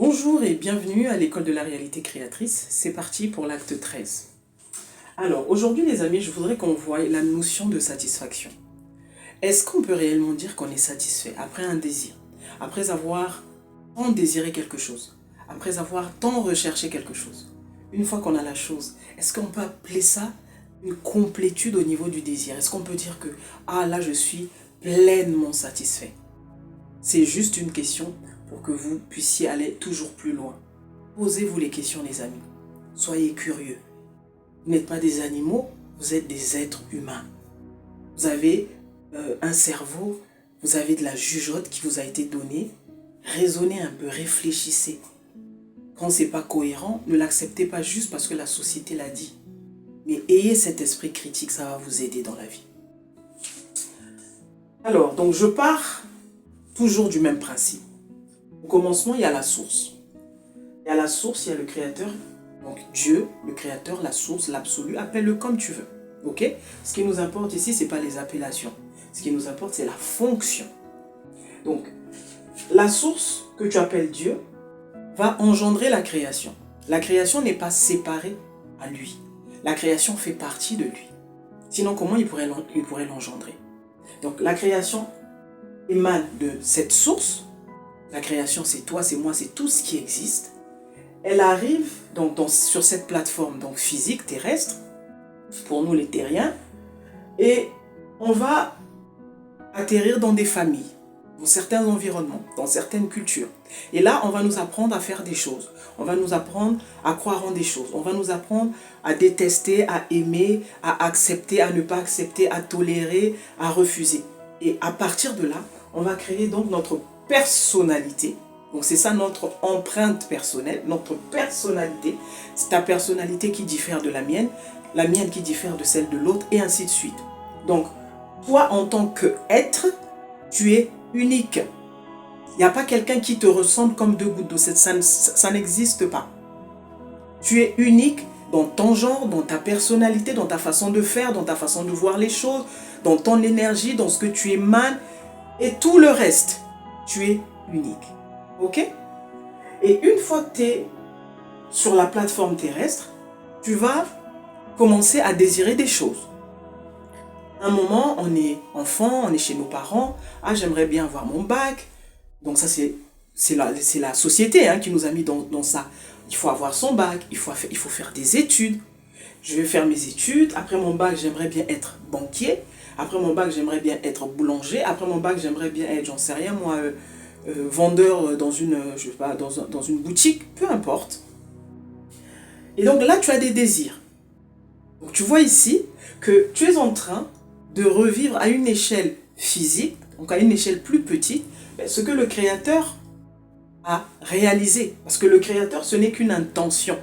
Bonjour et bienvenue à l'école de la réalité créatrice. C'est parti pour l'acte 13. Alors, aujourd'hui les amis, je voudrais qu'on voie la notion de satisfaction. Est-ce qu'on peut réellement dire qu'on est satisfait après un désir, après avoir tant désiré quelque chose, après avoir tant recherché quelque chose? Une fois qu'on a la chose, est-ce qu'on peut appeler ça une complétude au niveau du désir? Est-ce qu'on peut dire que, ah là, je suis pleinement satisfait? C'est juste une question pour que vous puissiez aller toujours plus loin. Posez-vous les questions, les amis. Soyez curieux. Vous n'êtes pas des animaux, vous êtes des êtres humains. Vous avez un cerveau, vous avez de la jugeote qui vous a été donnée. Raisonnez un peu, réfléchissez. Quand ce n'est pas cohérent, ne l'acceptez pas juste parce que la société l'a dit. Mais ayez cet esprit critique, ça va vous aider dans la vie. Alors, donc je pars toujours du même principe. Au commencement, il y a la source. Il y a la source, il y a le créateur. Donc Dieu, le créateur, la source, l'absolu, appelle-le comme tu veux. Ok? Ce qui nous importe ici, ce n'est pas les appellations. Ce qui nous importe, c'est la fonction. Donc, la source que tu appelles Dieu va engendrer la création. La création n'est pas séparée à lui. La création fait partie de lui. Sinon, comment il pourrait l'engendrer? Donc, la création émane de cette source. La création, c'est toi, c'est moi, c'est tout ce qui existe. Elle arrive donc sur cette plateforme donc physique, terrestre, pour nous les terriens, et on va atterrir dans des familles, dans certains environnements, dans certaines cultures. Et là, on va nous apprendre à faire des choses. On va nous apprendre à croire en des choses. On va nous apprendre à détester, à aimer, à accepter, à ne pas accepter, à tolérer, à refuser. Et à partir de là, on va créer donc notre personnalité. Donc c'est ça notre empreinte personnelle, notre personnalité. C'est ta personnalité qui diffère de la mienne qui diffère de celle de l'autre, et ainsi de suite. Donc, toi en tant qu'être, tu es unique. Il n'y a pas quelqu'un qui te ressemble comme deux gouttes d'eau, ça n'existe pas. Tu es unique dans ton genre, dans ta personnalité, dans ta façon de faire, dans ta façon de voir les choses, dans ton énergie, dans ce que tu émanes, et tout le reste, tu es unique. Ok? Et une fois que tu es sur la plateforme terrestre, tu vas commencer à désirer des choses. À un moment, on est enfant, on est chez nos parents. Ah, j'aimerais bien avoir mon bac. Donc ça, c'est la société qui nous a mis dans ça. Il faut avoir son bac, il faut faire des études. Je vais faire mes études. Après mon bac, j'aimerais bien être banquier. Après mon bac, j'aimerais bien être boulanger. Après mon bac, j'aimerais bien être, j'en sais rien moi, vendeur dans une, je sais pas, dans une boutique, peu importe. Et donc là, tu as des désirs. Donc tu vois ici que tu es en train de revivre à une échelle physique, donc à une échelle plus petite, ce que le Créateur a réalisé. Parce que le Créateur, ce n'est qu'une intention.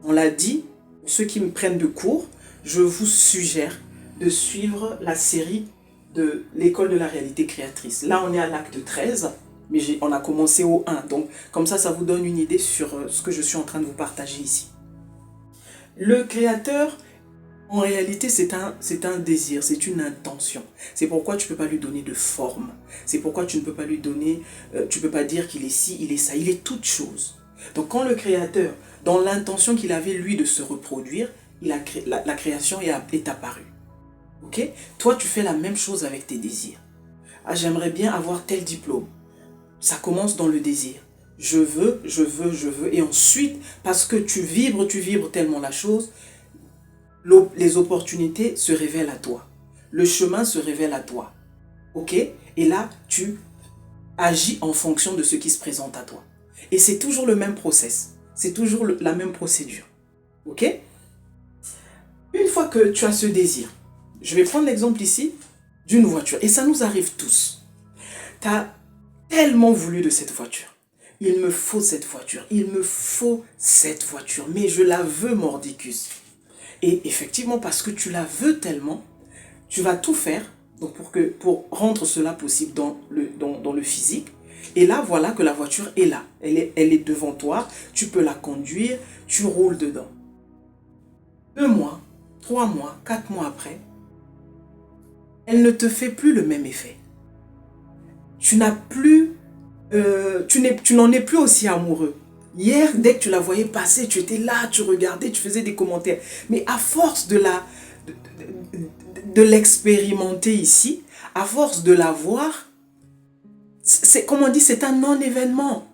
On l'a dit, ceux qui me prennent de cours, je vous suggère de suivre la série de l'école de la réalité créatrice. Là, on est à l'acte 13, mais on a commencé au 1. Donc, comme ça vous donne une idée sur ce que je suis en train de vous partager ici. Le Créateur, en réalité, c'est un désir, c'est une intention. C'est pourquoi tu ne peux pas lui donner de forme. C'est pourquoi tu ne peux pas lui donner, tu ne peux pas dire qu'il est ci, il est ça. Il est toute chose. Donc quand le Créateur, dans l'intention qu'il avait lui de se reproduire, la création est apparue. Ok? Toi, tu fais la même chose avec tes désirs. Ah, j'aimerais bien avoir tel diplôme. Ça commence dans le désir. Je veux. Et ensuite, parce que tu vibres tellement la chose, les opportunités se révèlent à toi. Le chemin se révèle à toi. Ok? Et là, tu agis en fonction de ce qui se présente à toi. Et c'est toujours le même process. C'est toujours la même procédure. Ok? Une fois que tu as ce désir, je vais prendre l'exemple ici d'une voiture. Et ça nous arrive tous. Tu as tellement voulu de cette voiture. Il me faut cette voiture. Il me faut cette voiture. Mais je la veux, mordicus. Et effectivement, parce que tu la veux tellement, tu vas tout faire donc pour rendre cela possible dans le physique. Et là, voilà que la voiture est là. Elle est devant toi. Tu peux la conduire. Tu roules dedans. 2 mois, 3 mois, 4 mois après, elle ne te fait plus le même effet. Tu n'en es plus aussi amoureux. Hier, dès que tu la voyais passer, tu étais là, tu regardais, tu faisais des commentaires. Mais à force de l'expérimenter ici, à force de la voir, c'est comme on dit, c'est un non-événement.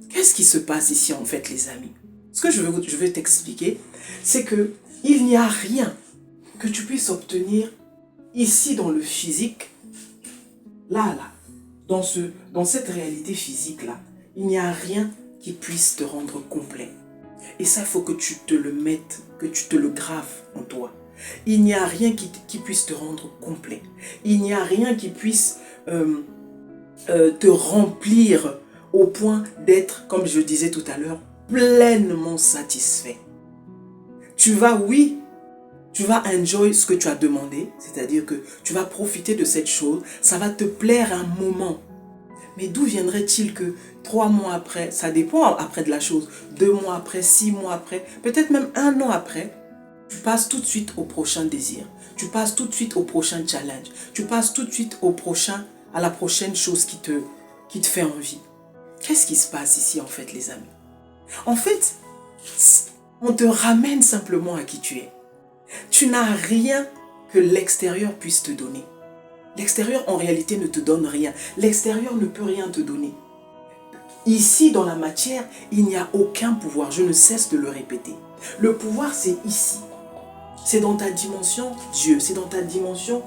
Qu'est-ce qui se passe ici en fait, les amis? Ce que je veux t'expliquer, c'est que il n'y a rien que tu puisses obtenir ici dans le physique, là, dans cette réalité physique-là. Il n'y a rien qui puisse te rendre complet. Et ça, il faut que tu te le mettes, que tu te le graves en toi. Il n'y a rien qui puisse te rendre complet. Il n'y a rien qui puisse te remplir au point d'être, comme je disais tout à l'heure, pleinement satisfait. Tu vas enjoy ce que tu as demandé, c'est-à-dire que tu vas profiter de cette chose, ça va te plaire un moment. Mais d'où viendrait-il que 3 mois après, ça dépend après de la chose, 2 mois après, 6 mois après, peut-être même 1 an après, tu passes tout de suite au prochain désir, tu passes tout de suite au prochain challenge, tu passes tout de suite à la prochaine chose qui te fait envie. Qu'est-ce qui se passe ici en fait, les amis? En fait, on te ramène simplement à qui tu es. Tu n'as rien que l'extérieur puisse te donner. L'extérieur en réalité ne te donne rien. L'extérieur ne peut rien te donner. Ici dans la matière, il n'y a aucun pouvoir. Je ne cesse de le répéter. Le pouvoir c'est ici. C'est dans ta dimension Dieu. C'est dans ta dimension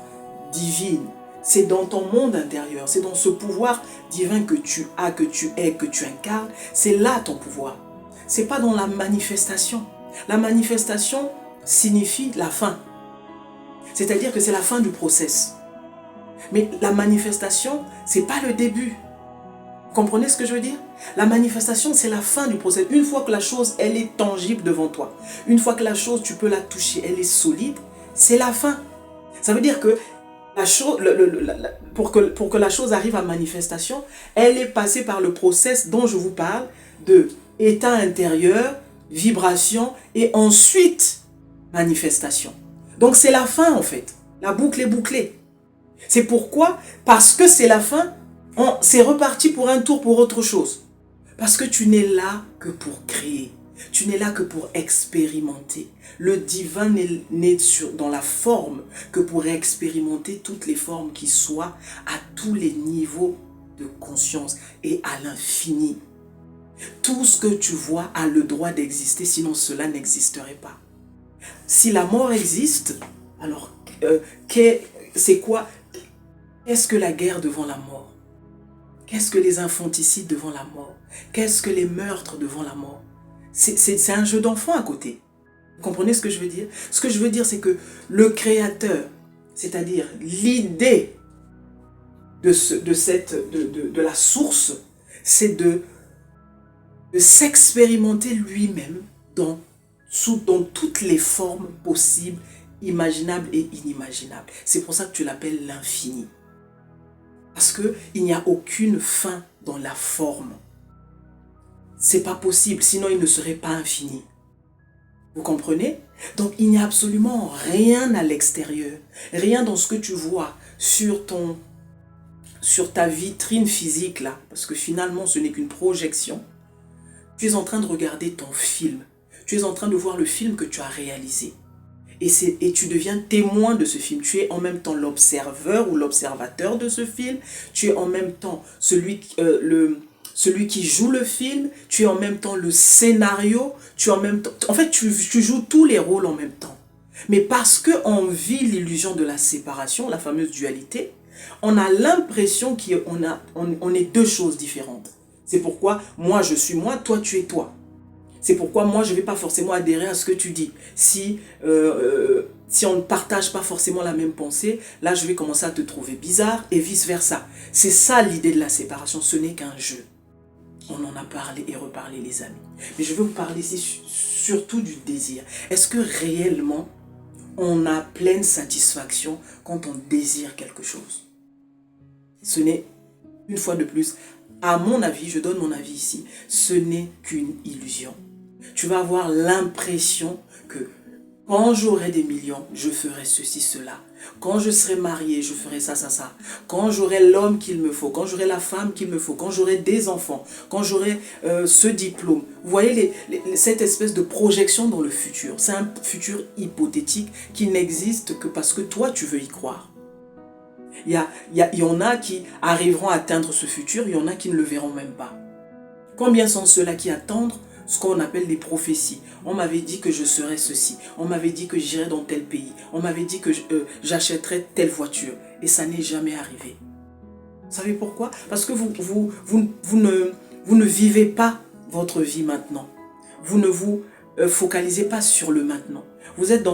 divine. C'est dans ton monde intérieur. C'est dans ce pouvoir divin que tu as, que tu es, que tu incarnes. C'est là ton pouvoir. C'est pas dans la manifestation. La manifestation signifie la fin. C'est-à-dire que c'est la fin du process. Mais la manifestation, c'est pas le début. Vous comprenez ce que je veux dire? La manifestation, c'est la fin du process. Une fois que la chose, elle est tangible devant toi, une fois que la chose, tu peux la toucher, elle est solide, c'est la fin. Ça veut dire que la chose, pour que la chose arrive à manifestation, elle est passée par le process dont je vous parle, de état intérieur, vibration et ensuite manifestation. Donc c'est la fin en fait. La boucle est bouclée. C'est pourquoi, parce que c'est la fin, c'est reparti pour un tour pour autre chose. Parce que tu n'es là que pour créer. Tu n'es là que pour expérimenter. Le divin n'est dans la forme que pour expérimenter toutes les formes qui soient à tous les niveaux de conscience et à l'infini. Tout ce que tu vois a le droit d'exister, sinon cela n'existerait pas. Si la mort existe, alors c'est quoi? Qu'est-ce que la guerre devant la mort? Qu'est-ce que les infanticides devant la mort? Qu'est-ce que les meurtres devant la mort? C'est un jeu d'enfant à côté. Vous comprenez ce que je veux dire? Ce que je veux dire, c'est que le créateur, c'est-à-dire l'idée de la source, c'est de s'expérimenter lui-même dans toutes les formes possibles, imaginables et inimaginables. C'est pour ça que tu l'appelles l'infini. Parce qu'il n'y a aucune fin dans la forme. C'est pas possible, sinon il ne serait pas infini. Vous comprenez? Donc il n'y a absolument rien à l'extérieur. Rien dans ce que tu vois sur ta vitrine physique là. Parce que finalement ce n'est qu'une projection. Tu es en train de regarder ton film. Tu es en train de voir le film que tu as réalisé. Et tu deviens témoin de ce film. Tu es en même temps l'observeur ou l'observateur de ce film. Tu es en même temps celui qui joue le film. Tu es en même temps le scénario. En fait, tu joues tous les rôles en même temps. Mais parce qu'on vit l'illusion de la séparation, la fameuse dualité, on a l'impression qu'on est deux choses différentes. C'est pourquoi moi je suis moi, toi tu es toi. C'est pourquoi moi je ne vais pas forcément adhérer à ce que tu dis. Si on ne partage pas forcément la même pensée, là je vais commencer à te trouver bizarre et vice versa. C'est ça l'idée de la séparation, ce n'est qu'un jeu. On en a parlé et reparlé les amis. Mais je veux vous parler ici surtout du désir. Est-ce que réellement on a pleine satisfaction quand on désire quelque chose? Ce n'est, une fois de plus, à mon avis, je donne mon avis ici, ce n'est qu'une illusion. Tu vas avoir l'impression que quand j'aurai des millions, je ferai ceci, cela. Quand je serai marié, je ferai ça, ça, ça. Quand j'aurai l'homme qu'il me faut, quand j'aurai la femme qu'il me faut, quand j'aurai des enfants, quand j'aurai ce diplôme. Vous voyez cette espèce de projection dans le futur. C'est un futur hypothétique qui n'existe que parce que toi, tu veux y croire. Il y en a qui arriveront à atteindre ce futur, il y en a qui ne le verront même pas. Combien sont ceux-là qui attendent ce qu'on appelle des prophéties? On m'avait dit que je serais ceci, on m'avait dit que j'irais dans tel pays, on m'avait dit que j'achèterais telle voiture, et ça n'est jamais arrivé. Vous savez pourquoi? Parce que vous ne vivez pas votre vie maintenant. Vous ne vous focalisez pas sur le maintenant. Vous êtes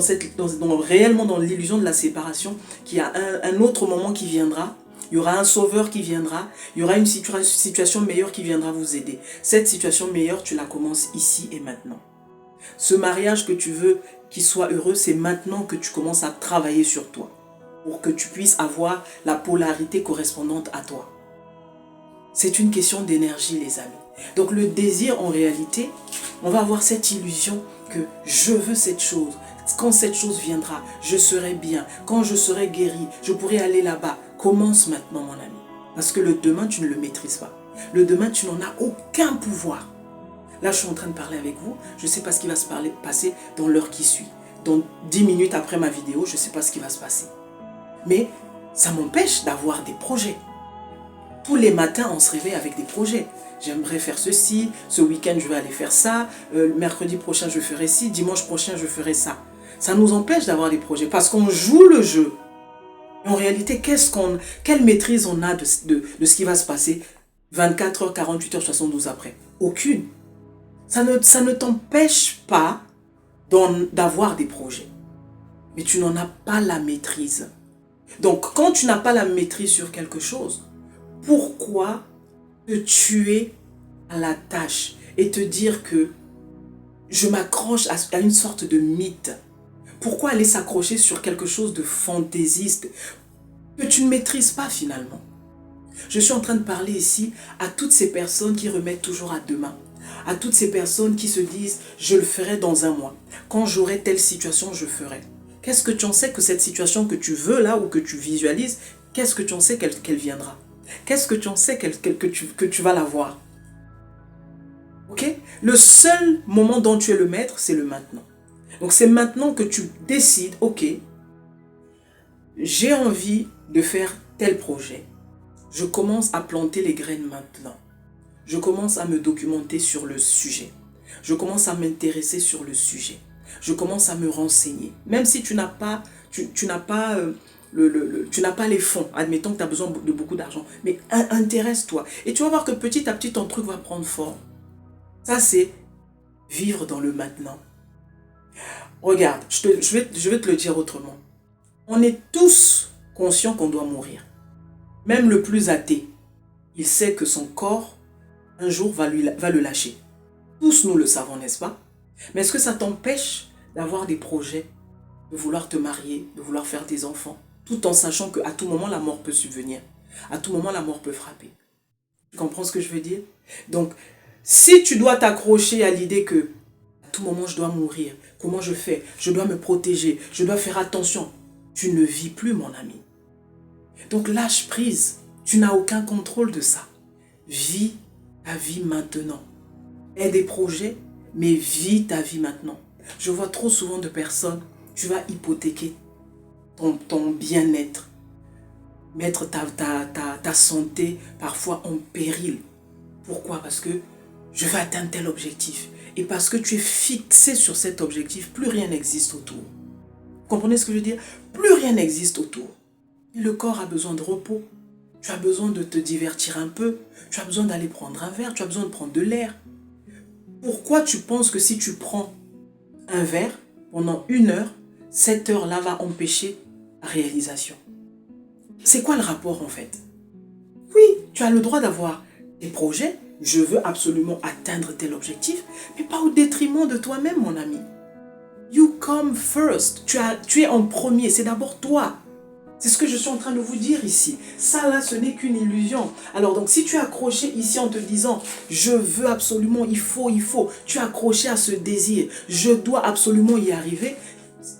réellement dans l'illusion de la séparation, qu'il y a un autre moment qui viendra. Il y aura un sauveur qui viendra, il y aura une situation meilleure qui viendra vous aider. Cette situation meilleure, tu la commences ici et maintenant. Ce mariage que tu veux qu'il soit heureux, c'est maintenant que tu commences à travailler sur toi, pour que tu puisses avoir la polarité correspondante à toi. C'est une question d'énergie, les amis. Donc le désir, en réalité, on va avoir cette illusion que je veux cette chose. Quand cette chose viendra, je serai bien. Quand je serai guéri, je pourrai aller là-bas. Commence maintenant, mon ami. Parce que le demain, tu ne le maîtrises pas. Le demain, tu n'en as aucun pouvoir. Là, je suis en train de parler avec vous. Je ne sais pas ce qui va se passer dans l'heure qui suit. Dans 10 minutes après ma vidéo, je ne sais pas ce qui va se passer. Mais ça m'empêche d'avoir des projets. Tous les matins, on se réveille avec des projets. J'aimerais faire ceci, ce week-end, je vais aller faire ça, mercredi prochain, je ferai ci, dimanche prochain, je ferai ça. Ça nous empêche d'avoir des projets parce qu'on joue le jeu. En réalité, quelle maîtrise on a de ce qui va se passer 24 heures, 48 heures, 72 après? Aucune. Ça ne t'empêche pas d'avoir des projets. Mais tu n'en as pas la maîtrise. Donc, quand tu n'as pas la maîtrise sur quelque chose, pourquoi te tuer à la tâche et te dire que je m'accroche à une sorte de mythe? Pourquoi aller s'accrocher sur quelque chose de fantaisiste que tu ne maîtrises pas finalement? Je suis en train de parler ici à toutes ces personnes qui remettent toujours à demain. À toutes ces personnes qui se disent « je le ferai dans un mois. Quand j'aurai telle situation, je ferai. » Qu'est-ce que tu en sais que cette situation que tu veux là ou que tu visualises, qu'est-ce que tu en sais qu'elle viendra? Qu'est-ce que tu en sais que tu vas la voir? Ok? Le seul moment dont tu es le maître, c'est le maintenant. Donc c'est maintenant que tu décides, ok, j'ai envie de faire tel projet. Je commence à planter les graines maintenant. Je commence à me documenter sur le sujet. Je commence à m'intéresser sur le sujet. Je commence à me renseigner. Même si tu n'as pas, tu n'as pas les fonds, admettons que tu as besoin de beaucoup d'argent, mais intéresse-toi. Et tu vas voir que petit à petit, ton truc va prendre forme. Ça, c'est vivre dans le maintenant. Regarde, je vais te le dire autrement. On est tous conscients qu'on doit mourir. Même le plus athée, il sait que son corps, un jour, va le lâcher. Tous nous le savons, n'est-ce pas? Mais est-ce que ça t'empêche d'avoir des projets, de vouloir te marier, de vouloir faire des enfants, tout en sachant qu'à tout moment, la mort peut subvenir. À tout moment, la mort peut frapper. Tu comprends ce que je veux dire? Donc, si tu dois t'accrocher à l'idée que à tout moment, je dois mourir, comment je fais? Je dois me protéger, je dois faire attention. Tu ne vis plus, mon ami. Donc, lâche prise. Tu n'as aucun contrôle de ça. Vis ta vie maintenant. Aie des projets, mais vis ta vie maintenant. Je vois trop souvent de personnes, tu vas hypothéquer ton bien-être, mettre ta santé parfois en péril. Pourquoi? Parce que je veux atteindre tel objectif. Et parce que tu es fixé sur cet objectif, plus rien n'existe autour. Vous comprenez ce que je veux dire? Plus rien n'existe autour. Et le corps a besoin de repos. Tu as besoin de te divertir un peu. Tu as besoin d'aller prendre un verre. Tu as besoin de prendre de l'air. Pourquoi tu penses que si tu prends un verre pendant 1 heure, cette heure-là va empêcher la réalisation? C'est quoi le rapport en fait? Oui, tu as le droit d'avoir des projets. Je veux absolument atteindre tel objectif, mais pas au détriment de toi-même, mon ami. You come first. Tu es en premier. C'est d'abord toi. C'est ce que je suis en train de vous dire ici. Ça là, ce n'est qu'une illusion. Alors donc, si tu es accroché ici en te disant « je veux absolument, il faut », tu es accroché à ce désir « je dois absolument y arriver »,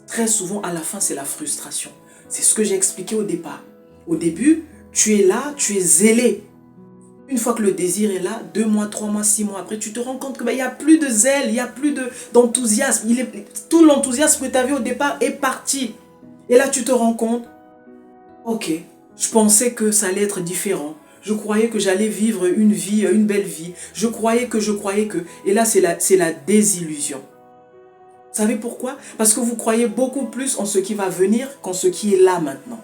très souvent, à la fin, c'est la frustration. C'est ce que j'ai expliqué au départ. Au début, tu es là, tu es zélé. Une fois que le désir est là, 2 mois, 3 mois, 6 mois après, tu te rends compte qu'il n'y a plus de zèle, il n'y a plus d'enthousiasme. Tout l'enthousiasme que tu avais au départ est parti. Et là, tu te rends compte, ok, je pensais que ça allait être différent. Je croyais que j'allais vivre une vie, une belle vie. Je croyais que. Et là, c'est la désillusion. Vous savez pourquoi? Parce que vous croyez beaucoup plus en ce qui va venir qu'en ce qui est là maintenant.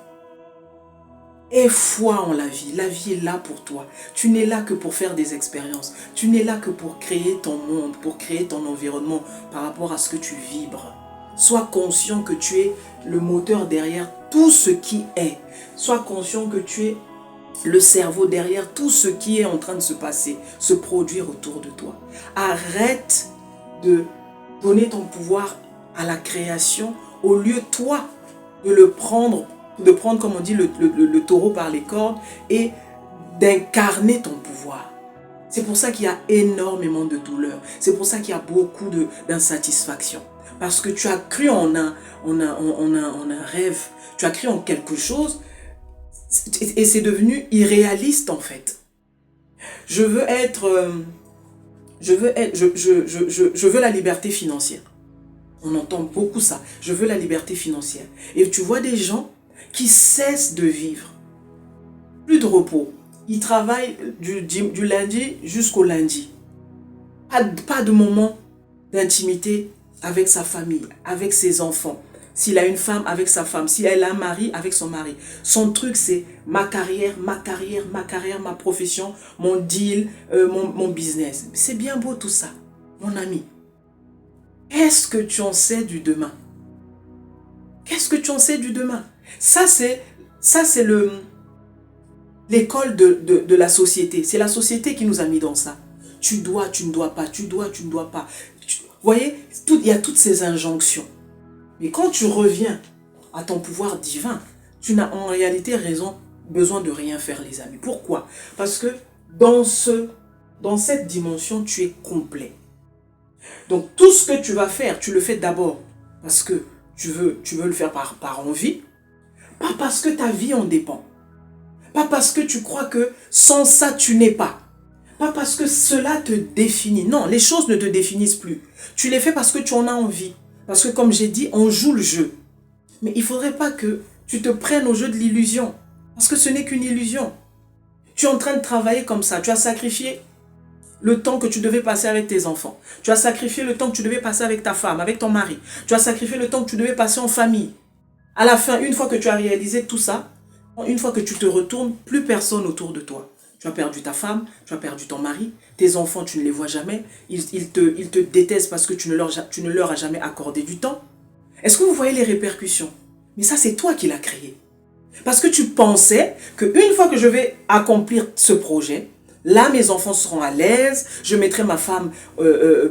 Aie foi en la vie. La vie est là pour toi. Tu n'es là que pour faire des expériences. Tu n'es là que pour créer ton monde, pour créer ton environnement par rapport à ce que tu vibres. Sois conscient que tu es le moteur derrière tout ce qui est. Sois conscient que tu es le cerveau derrière tout ce qui est en train de se passer, se produire autour de toi. Arrête de donner ton pouvoir à la création au lieu, toi, de prendre, comme on dit, le taureau par les cornes et d'incarner ton pouvoir. C'est pour ça qu'il y a énormément de douleur. C'est pour ça qu'il y a beaucoup d'insatisfaction. Parce que tu as cru en un rêve, tu as cru en quelque chose et c'est devenu irréaliste en fait. Je veux la liberté financière. On entend beaucoup ça. Je veux la liberté financière. Et tu vois des gens qui cessent de vivre. Plus de repos. Ils travaillent du lundi jusqu'au lundi. Pas de moment d'intimité avec sa famille, avec ses enfants. S'il a une femme, avec sa femme. S'il a un mari, avec son mari. Son truc, c'est ma carrière, ma profession, mon deal, mon business. C'est bien beau tout ça, mon ami. Qu'est-ce que tu en sais du demain? Qu'est-ce que tu en sais du demain? Ça, c'est l'école de la société. C'est la société qui nous a mis dans ça. Tu dois, tu ne dois pas. Tu dois, tu ne dois pas. Vous voyez, il y a toutes ces injonctions. Mais quand tu reviens à ton pouvoir divin, tu n'as en réalité besoin de rien faire, les amis. Pourquoi? Parce que dans cette dimension, tu es complet. Donc tout ce que tu vas faire, tu le fais d'abord parce que tu veux le faire par envie, pas parce que ta vie en dépend, pas parce que tu crois que sans ça tu n'es pas, pas parce que cela te définit. Non, les choses ne te définissent plus. Tu les fais parce que tu en as envie. Parce que comme j'ai dit, on joue le jeu. Mais il ne faudrait pas que tu te prennes au jeu de l'illusion. Parce que ce n'est qu'une illusion. Tu es en train de travailler comme ça. Tu as sacrifié le temps que tu devais passer avec tes enfants. Tu as sacrifié le temps que tu devais passer avec ta femme, avec ton mari. Tu as sacrifié le temps que tu devais passer en famille. À la fin, une fois que tu as réalisé tout ça, une fois que tu te retournes, plus personne autour de toi. Tu as perdu ta femme, tu as perdu ton mari, tes enfants, tu ne les vois jamais. Ils te détestent parce que tu ne leur as jamais accordé du temps. Est-ce que vous voyez les répercussions? Mais ça, c'est toi qui l'as créé. Parce que tu pensais qu'une fois que je vais accomplir ce projet, là, mes enfants seront à l'aise, je mettrai ma femme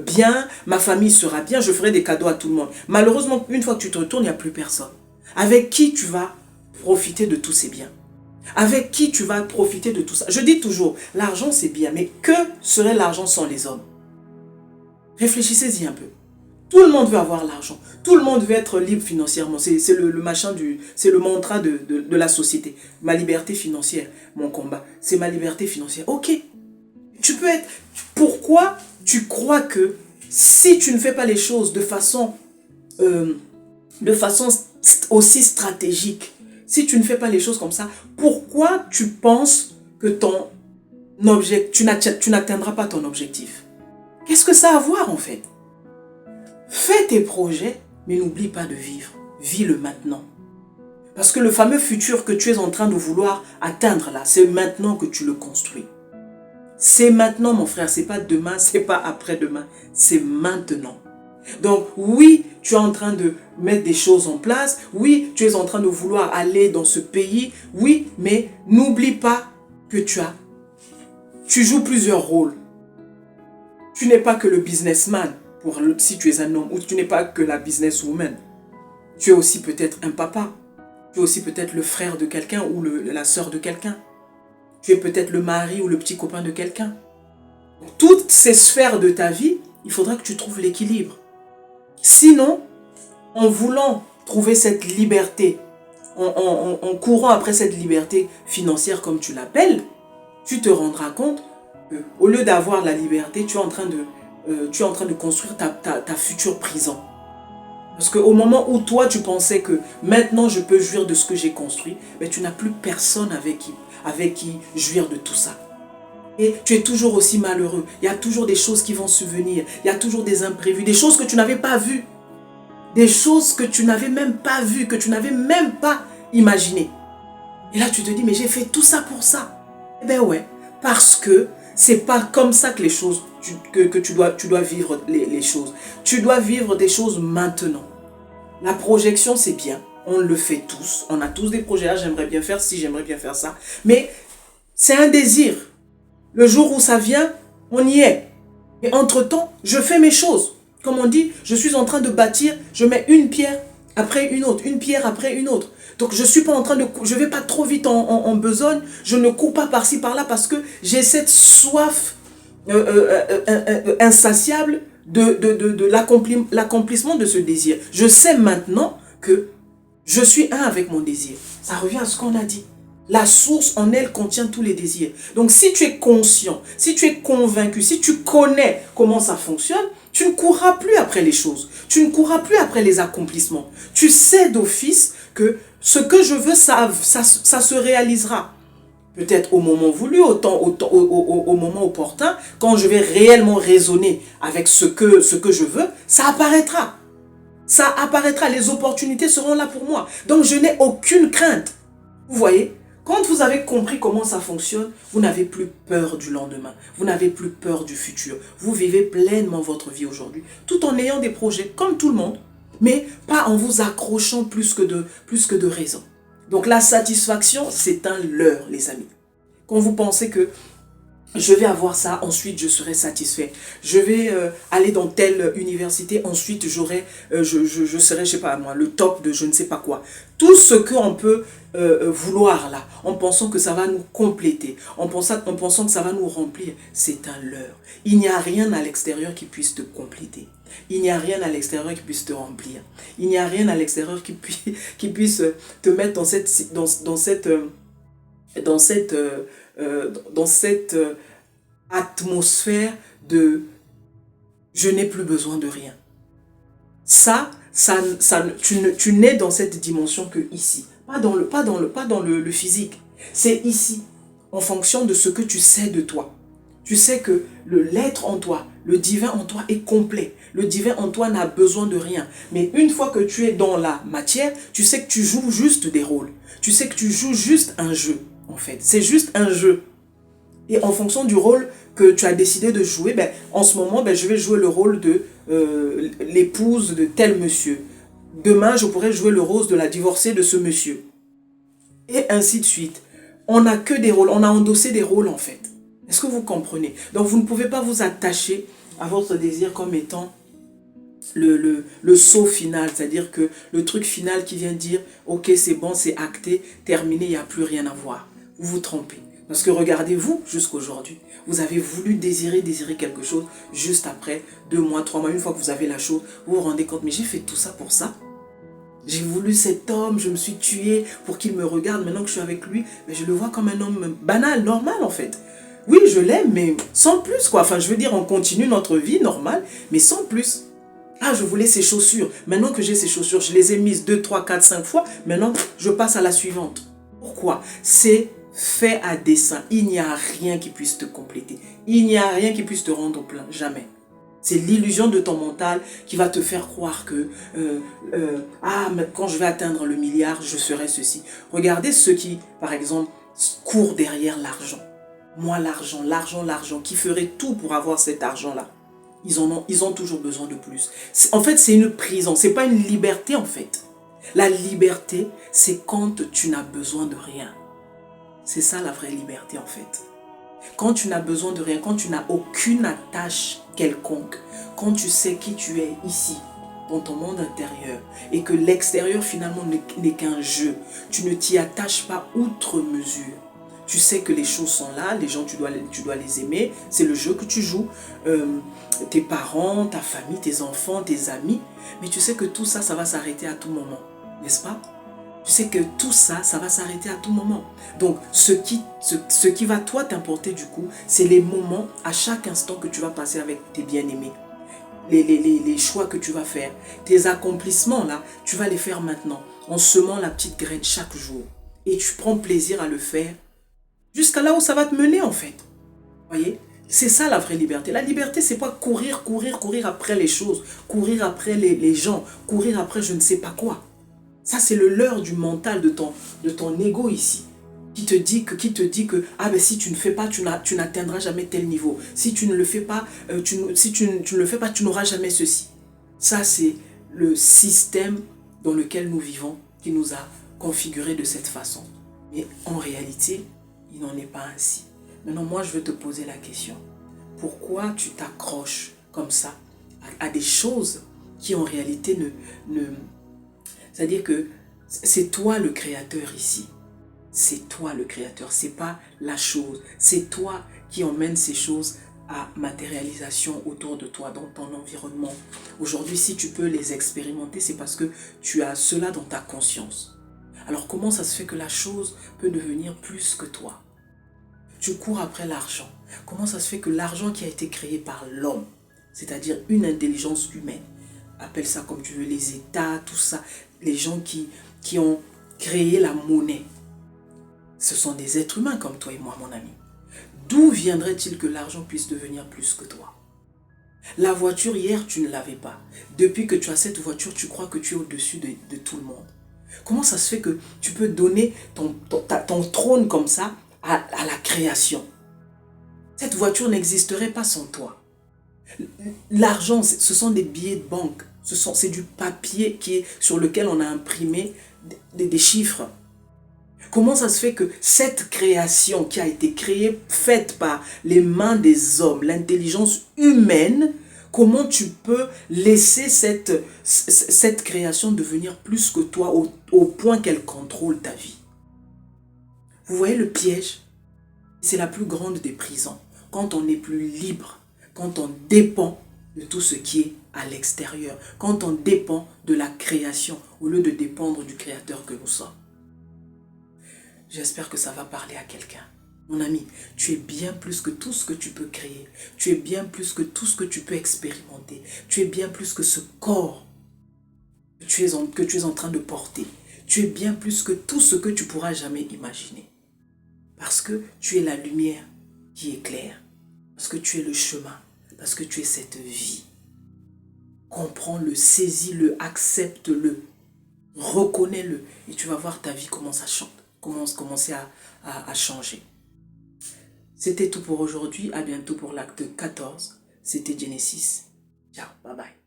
bien, ma famille sera bien, je ferai des cadeaux à tout le monde. Malheureusement, une fois que tu te retournes, il n'y a plus personne. Avec qui tu vas profiter de tous ces biens? Avec qui tu vas profiter de tout ça? Je dis toujours, l'argent c'est bien, mais que serait l'argent sans les hommes? Réfléchissez-y un peu. Tout le monde veut avoir l'argent. Tout le monde veut être libre financièrement. C'est c'est le mantra de la société. Ma liberté financière, mon combat. C'est ma liberté financière. Ok. Tu peux être... Pourquoi tu crois que si tu ne fais pas les choses de façon aussi stratégique, si tu ne fais pas les choses comme ça, pourquoi tu penses que tu n'atteindras pas ton objectif? Qu'est-ce que ça a à voir en fait? Fais tes projets, mais n'oublie pas de vivre. Vis le maintenant. Parce que le fameux futur que tu es en train de vouloir atteindre là, c'est maintenant que tu le construis. C'est maintenant mon frère, c'est pas demain, c'est pas après-demain, c'est maintenant. Donc oui, tu es en train de mettre des choses en place, oui, tu es en train de vouloir aller dans ce pays, oui, mais n'oublie pas que tu joues plusieurs rôles. Tu n'es pas que le businessman, si tu es un homme, ou tu n'es pas que la businesswoman. Tu es aussi peut-être un papa, tu es aussi peut-être le frère de quelqu'un ou la sœur de quelqu'un. Tu es peut-être le mari ou le petit copain de quelqu'un. Toutes ces sphères de ta vie, il faudra que tu trouves l'équilibre. Sinon, en voulant trouver cette liberté en courant après cette liberté financière comme tu l'appelles, tu te rendras compte qu'au lieu d'avoir la liberté, tu es en train de construire ta future prison. Parce qu'au moment où toi tu pensais que maintenant je peux jouir de ce que j'ai construit, mais tu n'as plus personne avec qui jouir de tout ça. Et tu es toujours aussi malheureux. Il y a toujours des choses qui vont survenir. Il y a toujours des imprévus, des choses que tu n'avais pas vues. Des choses que tu n'avais même pas vues, que tu n'avais même pas imaginées. Et là tu te dis, mais j'ai fait tout ça pour ça. Eh bien ouais, parce que c'est pas comme ça que les choses, que tu dois vivre les choses. Tu dois vivre des choses maintenant. La projection, c'est bien. On le fait tous. On a tous des projets. Ah, j'aimerais bien faire ci, j'aimerais bien faire ça. Mais c'est un désir. Le jour où ça vient, on y est. Et entre-temps, je fais mes choses. Comme on dit, je suis en train de bâtir, je mets une pierre après une autre, une pierre après une autre. Donc je suis pas en train de... Je vais pas trop vite en besogne. Je ne cours pas par-ci, par-là parce que j'ai cette soif insatiable de l'accomplissement de ce désir. Je sais maintenant que je suis un avec mon désir. Ça revient à ce qu'on a dit. La source en elle contient tous les désirs. Donc si tu es conscient, si tu es convaincu, si tu connais comment ça fonctionne, tu ne courras plus après les choses. Tu ne courras plus après les accomplissements. Tu sais d'office que ce que je veux, ça se réalisera. Peut-être au moment voulu, au moment opportun, quand je vais réellement raisonner avec ce que je veux, ça apparaîtra. Ça apparaîtra, les opportunités seront là pour moi. Donc je n'ai aucune crainte. Vous voyez, quand vous avez compris comment ça fonctionne, vous n'avez plus peur du lendemain. Vous n'avez plus peur du futur. Vous vivez pleinement votre vie aujourd'hui, tout en ayant des projets comme tout le monde, mais pas en vous accrochant plus que de raison. Donc la satisfaction, c'est un leurre, les amis. Quand vous pensez que je vais avoir ça, ensuite je serai satisfait. Je vais aller dans telle université, ensuite je serai, je sais pas moi, le top de je ne sais pas quoi. Tout ce qu'on peut vouloir là, en pensant que ça va nous compléter, en pensant que ça va nous remplir, c'est un leurre. Il n'y a rien à l'extérieur qui puisse te compléter. Il n'y a rien à l'extérieur qui puisse te remplir. Il n'y a rien à l'extérieur qui puisse te mettre dans cette atmosphère de je n'ai plus besoin de rien. Tu n'es dans cette dimension que ici, pas dans le physique. C'est ici, en fonction de ce que tu sais de toi. Tu sais que l'être en toi, le divin en toi est complet. Le divin en toi n'a besoin de rien. Mais une fois que tu es dans la matière, tu sais que tu joues juste des rôles. Tu sais que tu joues juste un jeu, en fait. C'est juste un jeu. Et en fonction du rôle que tu as décidé de jouer, en ce moment, je vais jouer le rôle de l'épouse de tel monsieur. Demain, je pourrais jouer le rôle de la divorcée de ce monsieur. Et ainsi de suite. On n'a que des rôles, on a endossé des rôles en fait. Est-ce que vous comprenez? Donc vous ne pouvez pas vous attacher à votre désir comme étant le saut final, c'est-à-dire que le truc final qui vient dire « Ok, c'est bon, c'est acté, terminé, il n'y a plus rien à voir ». Vous vous trompez. Parce que regardez-vous jusqu'à aujourd'hui. Vous avez voulu désirer quelque chose juste après 2 mois, 3 mois, une fois que vous avez la chose, vous vous rendez compte, mais j'ai fait tout ça pour ça. J'ai voulu cet homme, je me suis tué pour qu'il me regarde. Maintenant que je suis avec lui, mais je le vois comme un homme banal, normal en fait. Oui, je l'aime, mais sans plus quoi. Enfin, je veux dire, on continue notre vie normale, mais sans plus. Ah, je voulais ces chaussures. Maintenant que j'ai ces chaussures, je les ai mises 2, 3, 4, 5 fois. Maintenant, je passe à la suivante. Pourquoi? C'est fait à dessein. Il n'y a rien qui puisse te compléter. Il n'y a rien qui puisse te rendre plein. Jamais. C'est l'illusion de ton mental qui va te faire croire que mais quand je vais atteindre le milliard, je serai ceci. Regardez ceux qui, par exemple, courent derrière l'argent. Moi, l'argent, qui ferait tout pour avoir cet argent-là. Ils ont toujours besoin de plus. En fait, c'est une prison. C'est pas une liberté, en fait. La liberté, c'est quand tu n'as besoin de rien. C'est ça la vraie liberté, en fait. Quand tu n'as besoin de rien, quand tu n'as aucune attache quelconque, quand tu sais qui tu es ici, dans ton monde intérieur, et que l'extérieur finalement n'est qu'un jeu, tu ne t'y attaches pas outre mesure. Tu sais que les choses sont là, les gens tu dois les aimer, c'est le jeu que tu joues, tes parents, ta famille, tes enfants, tes amis, mais tu sais que tout ça, ça va s'arrêter à tout moment, n'est-ce pas? tu sais que tout ça, ça va s'arrêter à tout moment. Donc, ce qui va toi t'importer du coup, c'est les moments à chaque instant que tu vas passer avec tes bien-aimés. Les choix que tu vas faire, tes accomplissements là, tu vas les faire maintenant, en semant la petite graine chaque jour. Et tu prends plaisir à le faire jusqu'à là où ça va te mener en fait. Voyez? C'est ça la vraie liberté. La liberté, c'est pas courir après les choses, courir après les gens, courir après je ne sais pas quoi. Ça, c'est le leurre du mental de ton ego ici, qui te dit que ah ben si tu ne fais pas, tu n'atteindras jamais tel niveau. Si tu ne le fais pas, si tu ne le fais pas, tu n'auras jamais ceci. Ça, c'est le système dans lequel nous vivons qui nous a configurés de cette façon. Mais en réalité, il n'en est pas ainsi. Maintenant, moi, je veux te poser la question. Pourquoi tu t'accroches comme ça à des choses qui en réalité c'est-à-dire que c'est toi le créateur ici. C'est toi le créateur, c'est pas la chose. C'est toi qui emmène ces choses à matérialisation autour de toi, dans ton environnement. Aujourd'hui, si tu peux les expérimenter, c'est parce que tu as cela dans ta conscience. Alors comment ça se fait que la chose peut devenir plus que toi? Tu cours après l'argent. Comment ça se fait que l'argent qui a été créé par l'homme, c'est-à-dire une intelligence humaine, appelle ça comme tu veux, les États, tout ça, les gens qui ont créé la monnaie, ce sont des êtres humains comme toi et moi, mon ami. D'où viendrait-il que l'argent puisse devenir plus que toi? La voiture, hier, tu ne l'avais pas. Depuis que tu as cette voiture, tu crois que tu es au-dessus de tout le monde. Comment ça se fait que tu peux donner ton trône comme ça à la création? Cette voiture n'existerait pas sans toi. L'argent, ce sont des billets de banque. C'est du papier sur lequel on a imprimé des chiffres. Comment ça se fait que cette création qui a été créée, faite par les mains des hommes, l'intelligence humaine, comment tu peux laisser cette création devenir plus que toi au point qu'elle contrôle ta vie? Vous voyez le piège? C'est la plus grande des prisons. Quand on n'est plus libre, quand on dépend de tout ce qui est à l'extérieur, quand on dépend de la création au lieu de dépendre du créateur que nous sommes. J'espère que ça va parler à quelqu'un. Mon ami, tu es bien plus que tout ce que tu peux créer. Tu es bien plus que tout ce que tu peux expérimenter. Tu es bien plus que ce corps que tu es en train de porter. Tu es bien plus que tout ce que tu pourras jamais imaginer. Parce que tu es la lumière qui éclaire. Parce que tu es le chemin. Parce que tu es cette vie. Comprends-le, saisis-le, accepte-le. Reconnais-le. Et tu vas voir ta vie comment ça chante. Commencer à changer. C'était tout pour aujourd'hui. À bientôt pour l'acte 14. C'était Genesis. Ciao, bye bye.